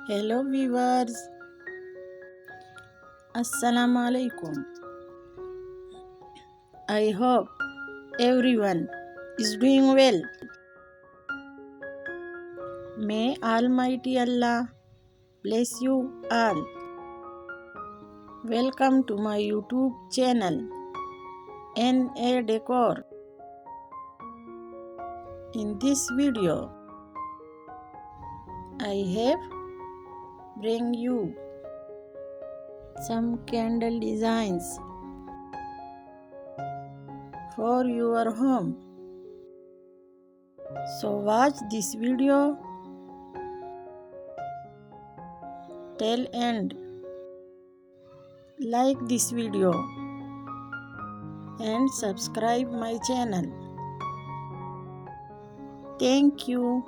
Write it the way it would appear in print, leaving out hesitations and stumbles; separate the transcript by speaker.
Speaker 1: Hello viewers, Assalamu alaikum. I hope everyone is doing well. May Almighty Allah bless you all. Welcome to my YouTube channel NA Decor. In this video, I have bring you some candle designs for your home. So watch this video till end. Like this video and subscribe my channel. Thank you.